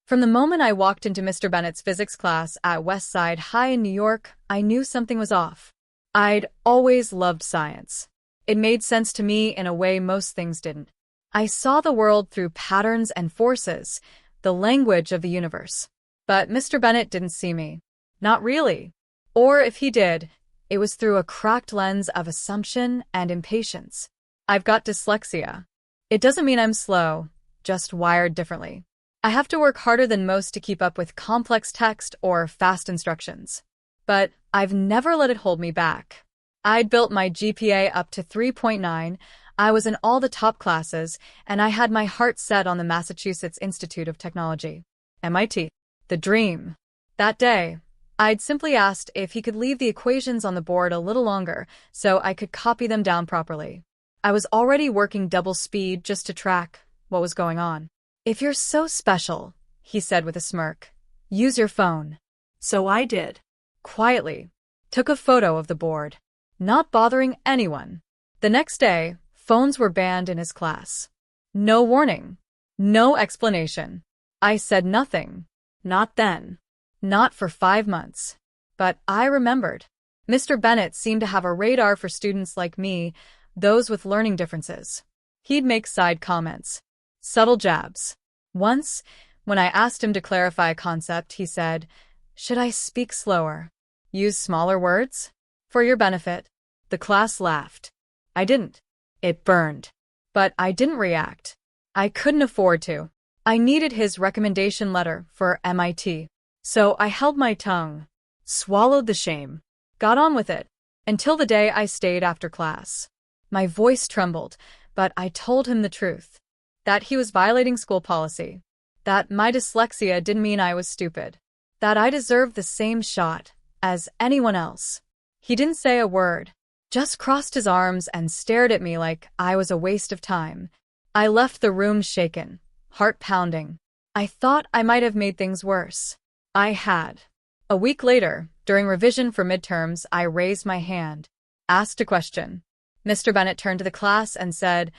From the moment I walked into Mr. Bennett's physics class at West Side High in New York, I knew something was off. I'd always loved science. It made sense to me in a way most things didn't. I saw the world through patterns and forces, the language of the universe. But Mr. Bennett didn't see me. Not really. Or if he did, it was through a cracked lens of assumption and impatience. I've got dyslexia. It doesn't mean I'm slow, just wired differently. I have to work harder than most to keep up with complex text or fast instructions. But I've never let it hold me back. I'd built my GPA up to 3.9, I was in all the top classes, and I had my heart set on the Massachusetts Institute of Technology. MIT. The dream. That day, I'd simply asked if he could leave the equations on the board a little longer so I could copy them down properly. I was already working double speed just to track what was going on. "If you're so special," he said with a smirk, "use your phone." So I did. Quietly. Took a photo of the board. Not bothering anyone. The next day, phones were banned in his class. No warning. No explanation. I said nothing. Not then. Not for 5 months. But I remembered. Mr. Bennett seemed to have a radar for students like me, those with learning differences. He'd make side comments. Subtle jabs. Once, when I asked him to clarify a concept, he said, "Should I speak slower? Use smaller words? For your benefit." The class laughed. I didn't. It burned. But I didn't react. I couldn't afford to. I needed his recommendation letter for MIT. So I held my tongue. Swallowed the shame. Got on with it. Until the day I stayed after class. My voice trembled, but I told him the truth. That he was violating school policy. That my dyslexia didn't mean I was stupid. That I deserved the same shot as anyone else. He didn't say a word. Just crossed his arms and stared at me like I was a waste of time. I left the room shaken, heart pounding. I thought I might have made things worse. I had. A week later, during revision for midterms, I raised my hand, asked a question. Mr. Bennett turned to the class and said,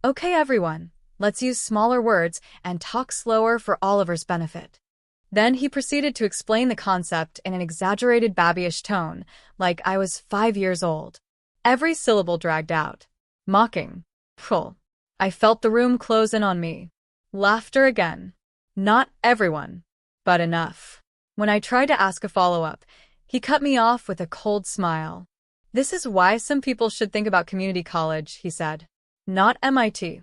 "Okay, everyone, let's use smaller words and talk slower for Oliver's benefit." Then he proceeded to explain the concept in an exaggerated babyish tone, like I was 5 years old. Every syllable dragged out. Mocking. Pull. I felt the room close in on me. Laughter again. Not everyone, but enough. When I tried to ask a follow-up, he cut me off with a cold smile. "This is why some people should think about community college," he said. "Not MIT."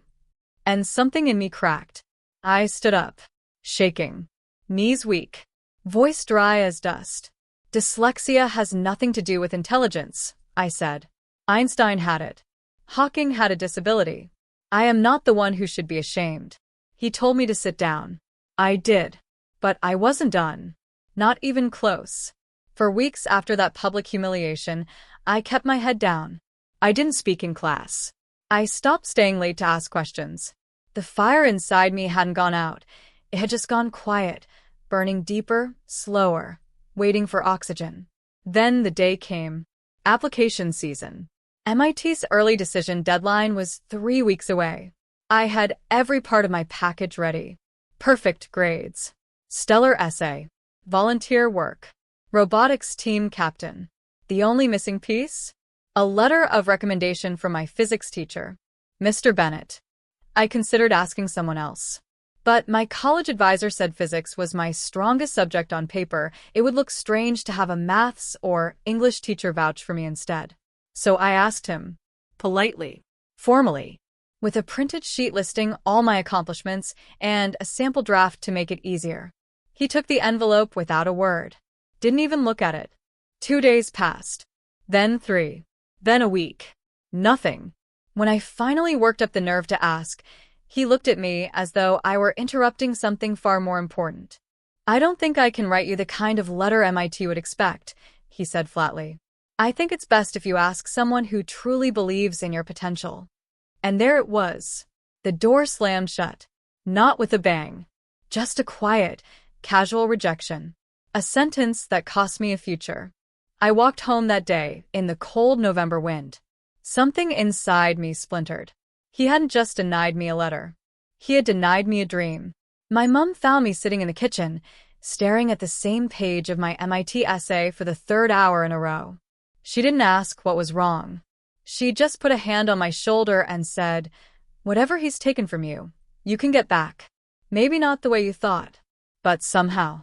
And something in me cracked. I stood up, shaking. Knees weak. Voice dry as dust. "Dyslexia has nothing to do with intelligence," I said. "Einstein had it. Hawking had a disability. I am not the one who should be ashamed." He told me to sit down. I did. But I wasn't done. Not even close. For weeks after that public humiliation, I kept my head down. I didn't speak in class. I stopped staying late to ask questions. The fire inside me hadn't gone out. It had just gone quiet, burning deeper, slower, waiting for oxygen. Then the day came. Application season. MIT's early decision deadline was 3 weeks away. I had every part of my package ready. Perfect grades. Stellar essay. Volunteer work. Robotics team captain. The only missing piece? A letter of recommendation from my physics teacher, Mr. Bennett. I considered asking someone else. But my college advisor said physics was my strongest subject on paper. It would look strange to have a maths or English teacher vouch for me instead. So I asked him, politely, formally, with a printed sheet listing all my accomplishments and a sample draft to make it easier. He took the envelope without a word. Didn't even look at it. 2 days passed. Then 3. Then a week. Nothing. When I finally worked up the nerve to ask, he looked at me as though I were interrupting something far more important. "I don't think I can write you the kind of letter MIT would expect," he said flatly. "I think it's best if you ask someone who truly believes in your potential." And there it was. The door slammed shut. Not with a bang. Just a quiet, casual rejection. A sentence that cost me a future. I walked home that day in the cold November wind. Something inside me splintered. He hadn't just denied me a letter. He had denied me a dream. My mom found me sitting in the kitchen, staring at the same page of my MIT essay for the third hour in a row. She didn't ask what was wrong. She just put a hand on my shoulder and said, "Whatever he's taken from you, you can get back. Maybe not the way you thought, but somehow."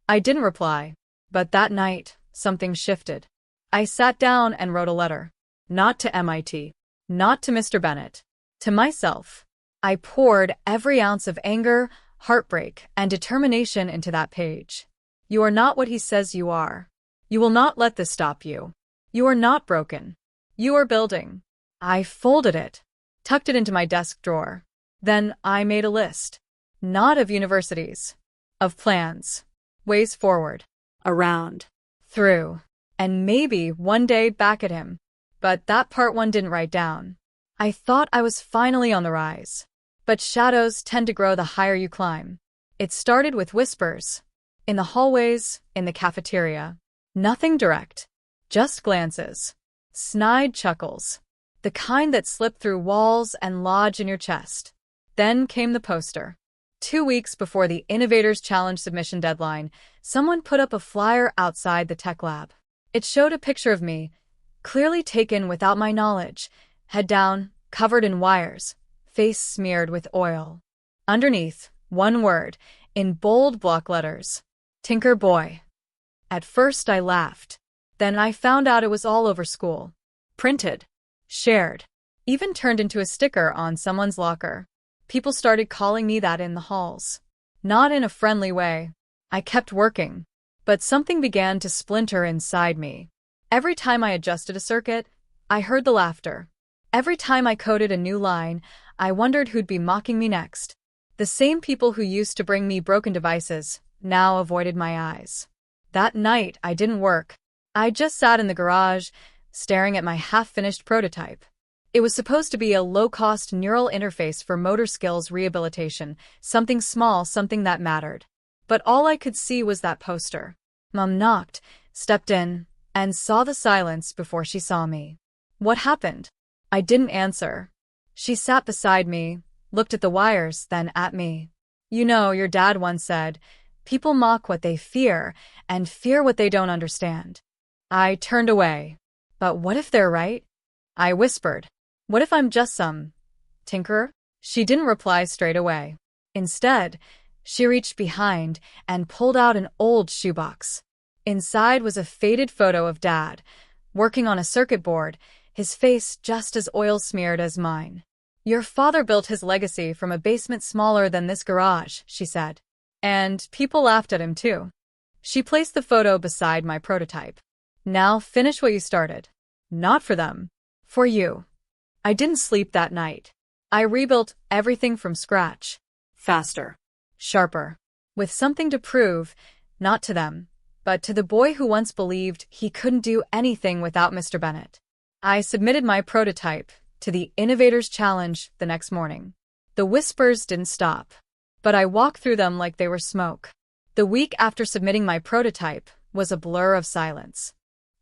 I didn't reply, but that night, something shifted. I sat down and wrote a letter. Not to MIT, not to Mr. Bennett, to myself. I poured every ounce of anger, heartbreak, and determination into that page. You are not what he says you are. You will not let this stop you. You are not broken. You are building. I folded it, tucked it into my desk drawer. Then I made a list. Not of universities. Of plans. Ways forward. Around. Through. And maybe one day back at him. But that part one didn't write down. I thought I was finally on the rise. But shadows tend to grow the higher you climb. It started with whispers. In the hallways, in the cafeteria. Nothing direct. Just glances. Snide chuckles. The kind that slip through walls and lodge in your chest. Then came the poster. 2 weeks before the Innovators Challenge submission deadline, someone put up a flyer outside the tech lab. It showed a picture of me, clearly taken without my knowledge, head down, covered in wires, face smeared with oil. Underneath, one word, in bold block letters. Tinker Boy. At first I laughed. Then I found out it was all over school. Printed. Shared. Even turned into a sticker on someone's locker. People started calling me that in the halls. Not in a friendly way. I kept working. But something began to splinter inside me. Every time I adjusted a circuit, I heard the laughter. Every time I coded a new line, I wondered who'd be mocking me next. The same people who used to bring me broken devices now avoided my eyes. That night, I didn't work. I just sat in the garage, staring at my half-finished prototype. It was supposed to be a low-cost neural interface for motor skills rehabilitation, something small, something that mattered. But all I could see was that poster. Mom knocked, stepped in, and saw the silence before she saw me. What happened? I didn't answer. She sat beside me, looked at the wires, then at me. You know, your dad once said, people mock what they fear and fear what they don't understand. I turned away. But what if they're right? I whispered. What if I'm just some tinkerer? She didn't reply straight away. Instead, she reached behind and pulled out an old shoebox. Inside was a faded photo of Dad, working on a circuit board, his face just as oil-smeared as mine. Your father built his legacy from a basement smaller than this garage, she said. And people laughed at him too. She placed the photo beside my prototype. Now finish what you started. Not for them. For you. I didn't sleep that night. I rebuilt everything from scratch. Faster. Sharper. With something to prove, not to them, but to the boy who once believed he couldn't do anything without Mr. Bennett. I submitted my prototype to the Innovators Challenge the next morning. The whispers didn't stop, but I walked through them like they were smoke. The week after submitting my prototype was a blur of silence.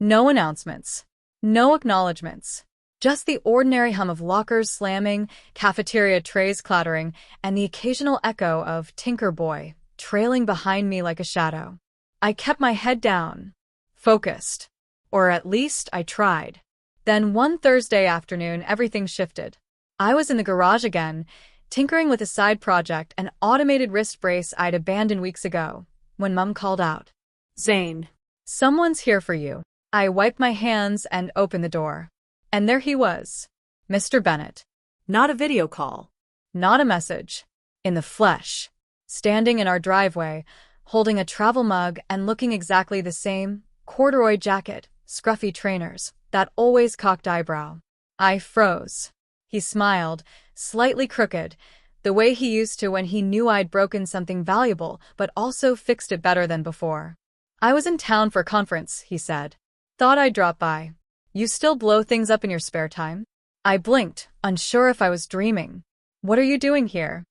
No announcements. No acknowledgements. Just the ordinary hum of lockers slamming, cafeteria trays clattering, and the occasional echo of Tinker Boy trailing behind me like a shadow. I kept my head down, focused. Or at least I tried. Then one Thursday afternoon, everything shifted. I was in the garage again, tinkering with a side project, an automated wrist brace I'd abandoned weeks ago, when Mum called out. Zane, someone's here for you. I wiped my hands and opened the door. And there he was, Mr. Bennett. Not a video call. Not a message. In the flesh. Standing in our driveway, holding a travel mug and looking exactly the same, corduroy jacket, scruffy trainers, that always cocked eyebrow. I froze. He smiled, slightly crooked, the way he used to when he knew I'd broken something valuable but also fixed it better than before. I was in town for a conference, he said. Thought I'd drop by. You still blow things up in your spare time? I blinked, unsure if I was dreaming. What are you doing here?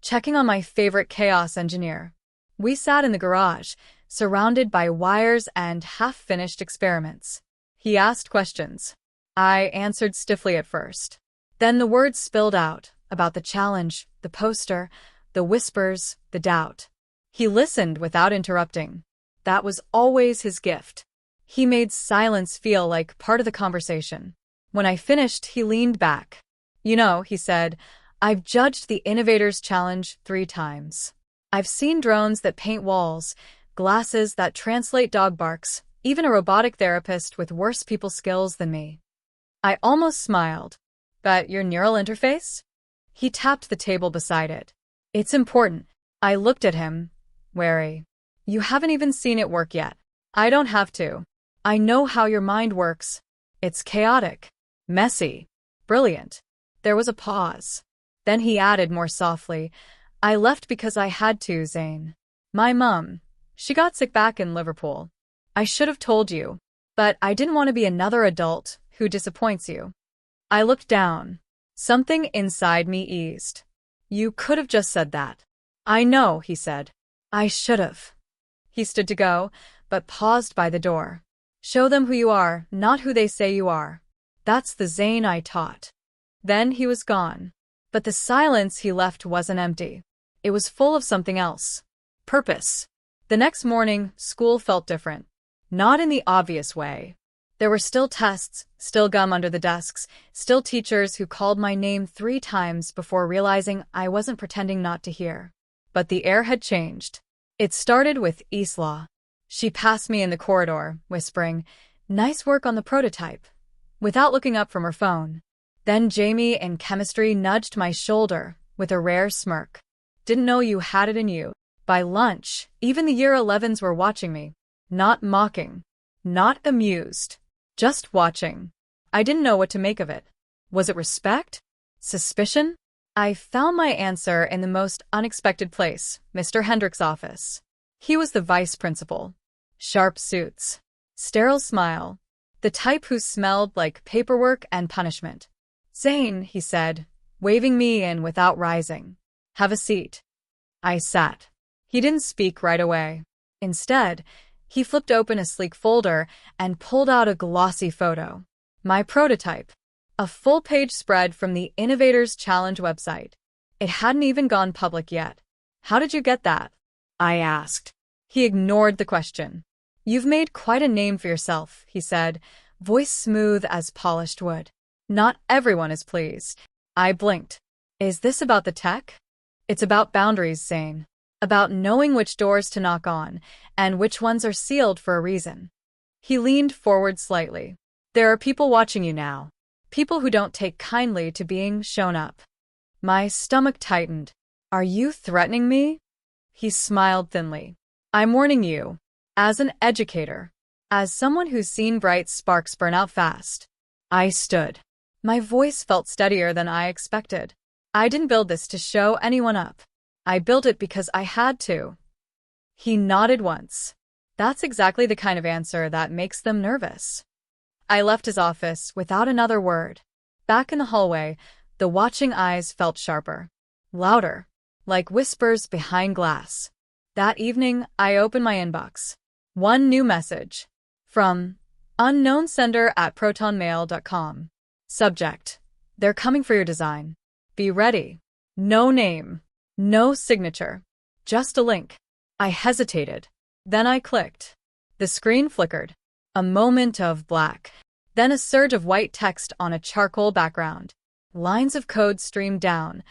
Checking on my favorite chaos engineer. We sat in the garage, surrounded by wires and half-finished experiments. He asked questions. I answered stiffly at first. Then the words spilled out, about the challenge, the poster, the whispers, the doubt. He listened without interrupting. That was always his gift. He made silence feel like part of the conversation. When I finished, he leaned back. You know, he said, I've judged the Innovators Challenge 3 times. I've seen drones that paint walls, glasses that translate dog barks, even a robotic therapist with worse people skills than me. I almost smiled. But your neural interface? He tapped the table beside it. It's important. I looked at him, wary. You haven't even seen it work yet. I don't have to. I know how your mind works. It's chaotic, messy, brilliant. There was a pause. Then he added more softly, I left because I had to, Zane. My mum, she got sick back in Liverpool. I should have told you, but I didn't want to be another adult who disappoints you. I looked down. Something inside me eased. You could have just said that. I know, he said. I should have. He stood to go, but paused by the door. Show them who you are, not who they say you are. That's the Zane I taught. Then he was gone. But the silence he left wasn't empty. It was full of something else. Purpose. The next morning, school felt different. Not in the obvious way. There were still tests, still gum under the desks, still teachers who called my name 3 times before realizing I wasn't pretending not to hear. But the air had changed. It started with Isla. She passed me in the corridor, whispering, Nice work on the prototype, without looking up from her phone. Then Jamie in chemistry nudged my shoulder with a rare smirk. Didn't know you had it in you. By lunch, even the year 11s were watching me. Not mocking. Not amused. Just watching. I didn't know what to make of it. Was it respect? Suspicion? I found my answer in the most unexpected place, Mr. Hendrick's office. He was the vice principal. Sharp suits. Sterile smile. The type who smelled like paperwork and punishment. Zane, he said, waving me in without rising. Have a seat. I sat. He didn't speak right away. Instead, he flipped open a sleek folder and pulled out a glossy photo. My prototype. A full-page spread from the Innovators Challenge website. It hadn't even gone public yet. How did you get that? I asked. He ignored the question. You've made quite a name for yourself, he said, voice smooth as polished wood. Not everyone is pleased. I blinked. Is this about the tech? It's about boundaries, Zane. About knowing which doors to knock on, and which ones are sealed for a reason. He leaned forward slightly. There are people watching you now. People who don't take kindly to being shown up. My stomach tightened. Are you threatening me? He smiled thinly. I'm warning you. As an educator. As someone who's seen bright sparks burn out fast. I stood. My voice felt steadier than I expected. I didn't build this to show anyone up. I built it because I had to. He nodded once. That's exactly the kind of answer that makes them nervous. I left his office without another word. Back in the hallway, the watching eyes felt sharper. Louder. Like whispers behind glass. That evening, I opened my inbox. One new message. From unknown sender at protonmail.com. Subject. They're coming for your design. Be ready. No name. No signature. Just a link. I hesitated. Then I clicked. The screen flickered. A moment of black. Then a surge of white text on a charcoal background. Lines of code streamed down,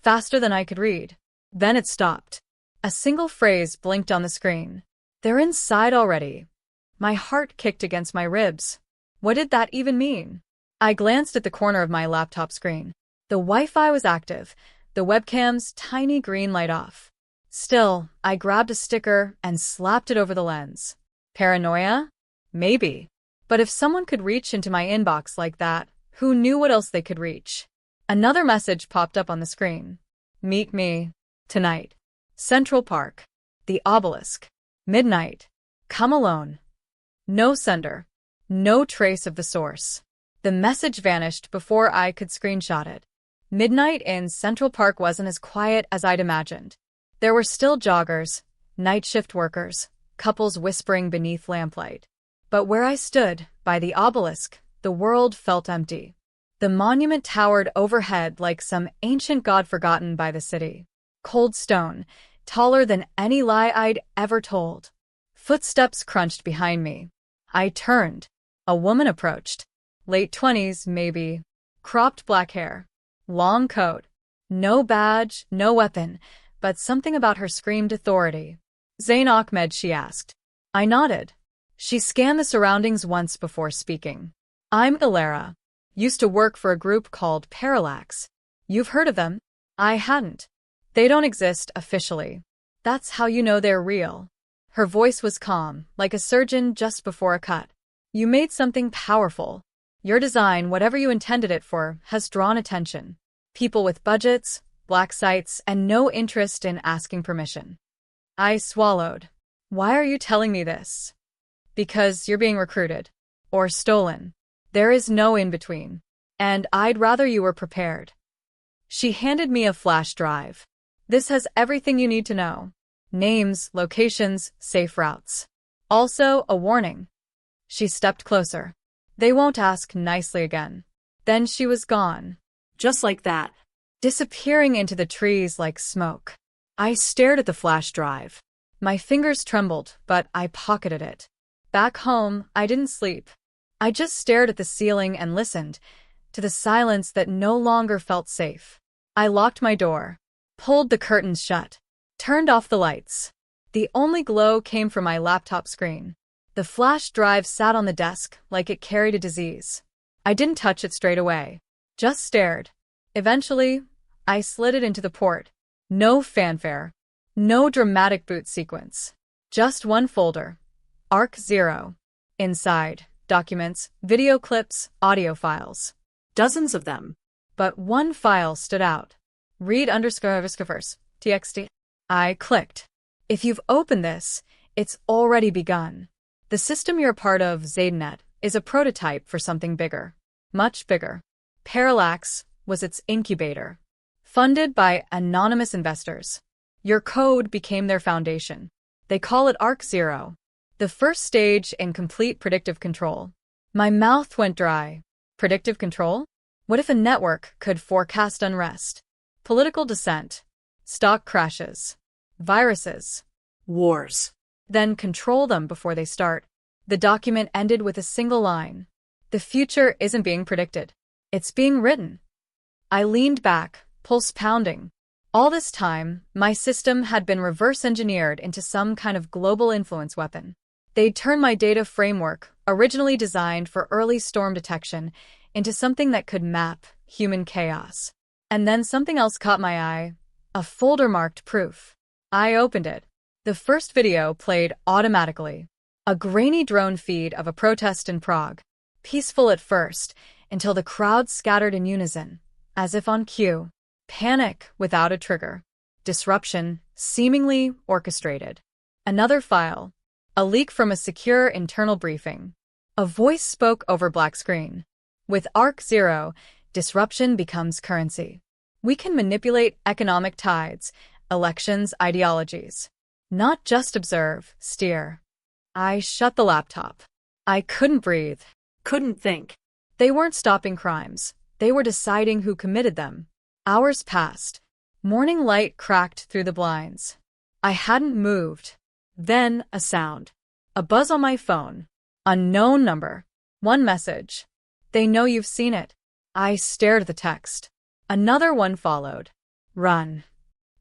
faster than I could read. Then it stopped. A single phrase blinked on the screen. They're inside already. My heart kicked against my ribs. What did that even mean? I glanced at the corner of my laptop screen. The Wi-Fi was active, the webcam's tiny green light off. Still, I grabbed a sticker and slapped it over the lens. Paranoia? Maybe. But if someone could reach into my inbox like that, who knew what else they could reach? Another message popped up on the screen. Meet me. Tonight. Central Park. The Obelisk. Midnight. Come alone. No sender. No trace of the source. The message vanished before I could screenshot it. Midnight in Central Park wasn't as quiet as I'd imagined. There were still joggers, night shift workers, couples whispering beneath lamplight. But where I stood, by the obelisk, the world felt empty. The monument towered overhead like some ancient god forgotten by the city. Cold stone, taller than any lie I'd ever told. Footsteps crunched behind me. I turned. A woman approached. Late 20s, maybe. Cropped black hair. Long coat. No badge, no weapon, but something about her screamed authority. Zain Ahmed, she asked. I nodded. She scanned the surroundings once before speaking. I'm Ilera. Used to work for a group called Parallax. You've heard of them? I hadn't. They don't exist officially. That's how you know they're real. Her voice was calm, like a surgeon just before a cut. You made something powerful. Your design, whatever you intended it for, has drawn attention. People with budgets, black sites, and no interest in asking permission. I swallowed. Why are you telling me this? Because you're being recruited. Or stolen. There is no in-between. And I'd rather you were prepared. She handed me a flash drive. This has everything you need to know. Names, locations, safe routes. Also, a warning. She stepped closer. They won't ask nicely again. Then she was gone. Just like that. Disappearing into the trees like smoke. I stared at the flash drive. My fingers trembled, but I pocketed it. Back home, I didn't sleep. I just stared at the ceiling and listened to the silence that no longer felt safe. I locked my door, pulled the curtains shut, turned off the lights. The only glow came from my laptop screen. The flash drive sat on the desk like it carried a disease. I didn't touch it straight away, just stared. Eventually, I slid it into the port. No fanfare, no dramatic boot sequence. Just one folder. Arc 0. Inside, documents, video clips, audio files. Dozens of them. But one file stood out. Read_txt. I clicked. If you've opened this, it's already begun. The system you're part of, Zainet, is a prototype for something bigger. Much bigger. Parallax was its incubator. Funded by anonymous investors. Your code became their foundation. They call it Arc 0. The first stage in complete predictive control. My mouth went dry. Predictive control? What if a network could forecast unrest, political dissent, stock crashes, viruses, wars, then control them before they start? The document ended with a single line. The future isn't being predicted. It's being written. I leaned back, pulse pounding. All this time, my system had been reverse engineered into some kind of global influence weapon. They'd turned my data framework, originally designed for early storm detection, into something that could map human chaos. And then something else caught my eye, a folder marked proof. I opened it. The first video played automatically. A grainy drone feed of a protest in Prague. Peaceful at first, until the crowd scattered in unison, as if on cue. Panic without a trigger. Disruption, seemingly orchestrated. Another file. A leak from a secure internal briefing. A voice spoke over black screen. With Arc 0, disruption becomes currency. We can manipulate economic tides, elections, ideologies. Not just observe, steer. I shut the laptop. I couldn't breathe. Couldn't think. They weren't stopping crimes. They were deciding who committed them. Hours passed. Morning light cracked through the blinds. I hadn't moved. Then a sound. A buzz on my phone. Unknown number. One message. They know you've seen it. I stared at the text. Another one followed. Run.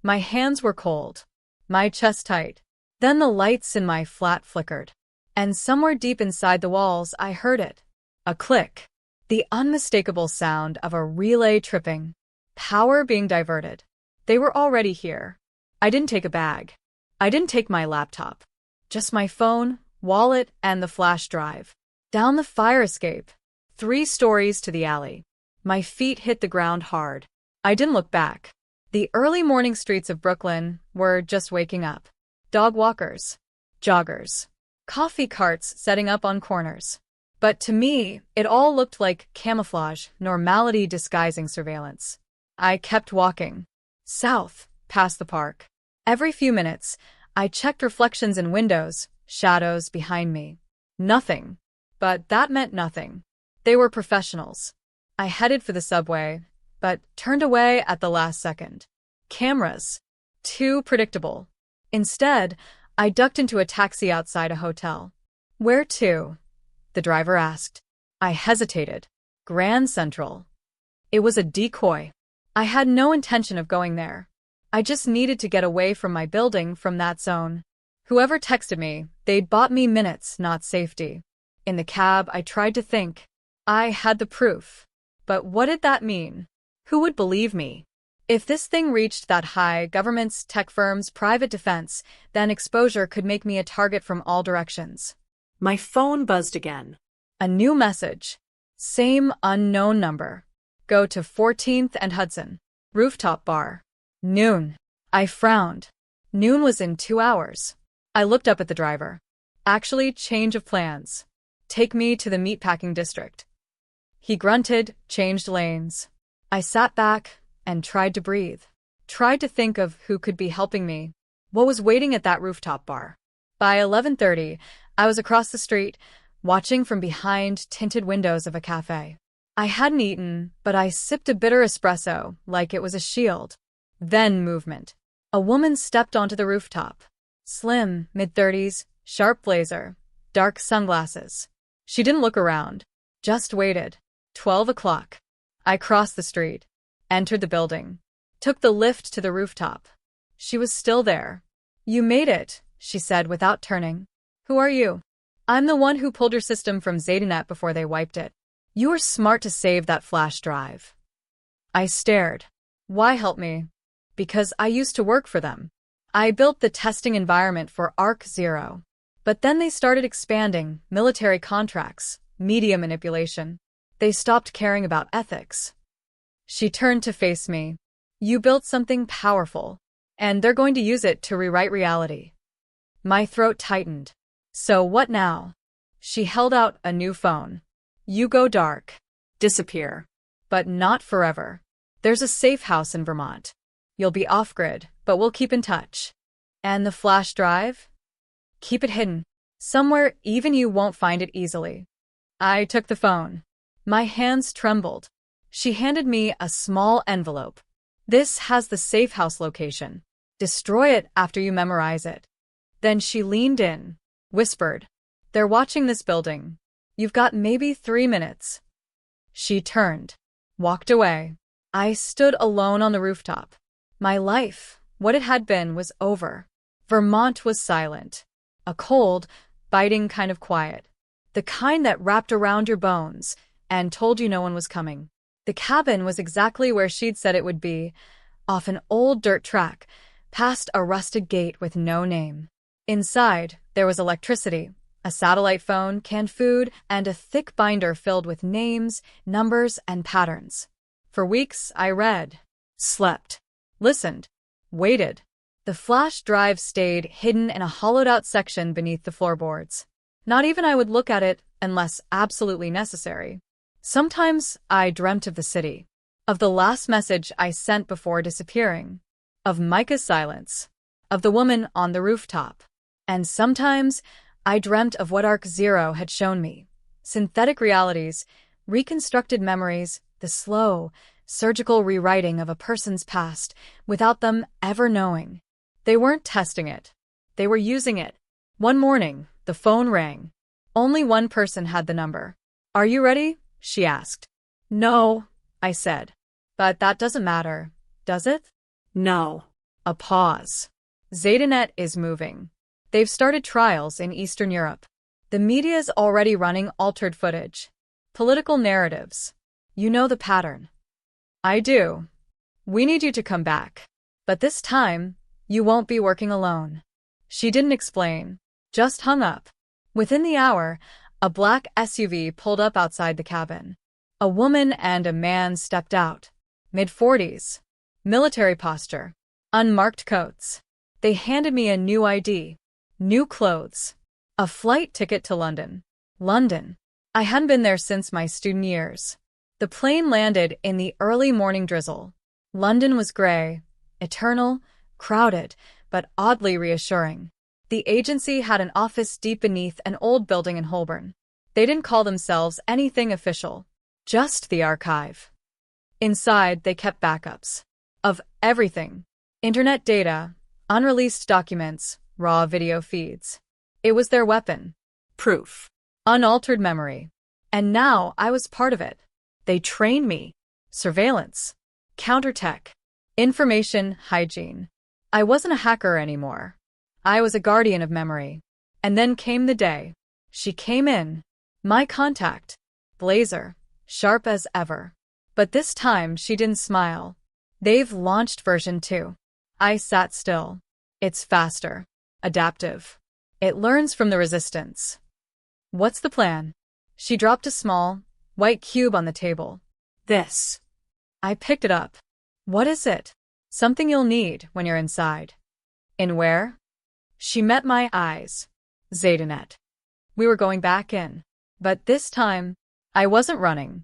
My hands were cold. My chest tight. Then the lights in my flat flickered. And somewhere deep inside the walls, I heard it. A click. The unmistakable sound of a relay tripping. Power being diverted. They were already here. I didn't take a bag. I didn't take my laptop. Just my phone, wallet, and the flash drive. Down the fire escape. 3 stories to the alley. My feet hit the ground hard. I didn't look back. The early morning streets of Brooklyn were just waking up. Dog walkers. Joggers. Coffee carts setting up on corners. But to me, it all looked like camouflage, normality disguising surveillance. I kept walking. South, past the park. Every few minutes, I checked reflections in windows, shadows behind me. Nothing. But that meant nothing. They were professionals. I headed for the subway, but turned away at the last second. Cameras. too predictable. Instead, I ducked into a taxi outside a hotel. Where to? The driver asked. I hesitated. Grand Central. It was a decoy. I had no intention of going there. I just needed to get away from my building from that zone. Whoever texted me, they'd bought me minutes, not safety. In the cab, I tried to think. I had the proof. But what did that mean? Who would believe me? If this thing reached that high, governments, tech firms, private defense, then exposure could make me a target from all directions. My phone buzzed again. A new message. Same unknown number. Go to 14th and Hudson. Rooftop bar. Noon. I frowned. Noon was in 2 hours. I looked up at the driver. Actually, change of plans. Take me to the meatpacking district. He grunted, changed lanes. I sat back and tried to breathe. Tried to think of who could be helping me. What was waiting at that rooftop bar? By 11:30, I was across the street, watching from behind tinted windows of a cafe. I hadn't eaten, but I sipped a bitter espresso like it was a shield. Then movement. A woman stepped onto the rooftop. Slim, mid-30s, sharp blazer, dark sunglasses. She didn't look around, just waited. 12 o'clock. I crossed the street, entered the building, took the lift to the rooftop. She was still there. You made it, she said without turning. Who are you? I'm the one who pulled your system from Zetanet before they wiped it. You were smart to save that flash drive. I stared. Why help me? Because I used to work for them. I built the testing environment for ARC-0. But then they started expanding, military contracts, media manipulation. They stopped caring about ethics. She turned to face me. You built something powerful, and they're going to use it to rewrite reality. My throat tightened. So what now? She held out a new phone. You go dark. Disappear. But not forever. There's a safe house in Vermont. You'll be off-grid, but we'll keep in touch. And the flash drive? Keep it hidden. Somewhere even you won't find it easily. I took the phone. My hands trembled. She handed me a small envelope. This has the safe house location. Destroy it after you memorize it. Then she leaned in, whispered, They're watching this building. You've got maybe 3 minutes. She turned, walked away. I stood alone on the rooftop. My life, what it had been, was over. Vermont was silent. A cold, biting kind of quiet. The kind that wrapped around your bones and told you no one was coming. The cabin was exactly where she'd said it would be, off an old dirt track, past a rusted gate with no name. Inside, there was electricity, a satellite phone, canned food, and a thick binder filled with names, numbers, and patterns. For weeks, I read, slept, listened, waited. The flash drive stayed hidden in a hollowed-out section beneath the floorboards. Not even I would look at it unless absolutely necessary. Sometimes I dreamt of the city, of the last message I sent before disappearing, of Micah's silence, of the woman on the rooftop. And sometimes I dreamt of what ARC-0 had shown me. Synthetic realities, reconstructed memories, the slow, surgical rewriting of a person's past without them ever knowing. They weren't testing it. They were using it. One morning, the phone rang. Only one person had the number. Are you ready? She asked. No, I said. But that doesn't matter, does it? No. A pause. Zetanet is moving. They've started trials in Eastern Europe. The media's already running altered footage. Political narratives. You know the pattern. I do. We need you to come back. But this time, you won't be working alone. She didn't explain, just hung up. Within the hour, a black SUV pulled up outside the cabin. A woman and a man stepped out. Mid-40s. Military posture. Unmarked coats. They handed me a new ID. New clothes. A flight ticket to London. London. I hadn't been there since my student years. The plane landed in the early morning drizzle. London was gray, eternal, crowded, but oddly reassuring. The agency had an office deep beneath an old building in Holborn. They didn't call themselves anything official, just the archive. Inside, they kept backups. Of everything. Internet data, Unreleased documents, raw video feeds. It was their weapon. Proof. Unaltered memory. And now I was part of it. They trained me. Surveillance. Countertech. Information hygiene. I wasn't a hacker anymore. I was a guardian of memory. And then came the day. She came in. My contact. Blazer. Sharp as ever. But this time she didn't smile. They've launched version 2. I sat still. It's faster. Adaptive. It learns from the resistance. What's the plan? She dropped a small, white cube on the table. This. I picked it up. What is it? Something you'll need when you're inside. In where? She met my eyes. Zaydanet. We were going back in. But this time, I wasn't running.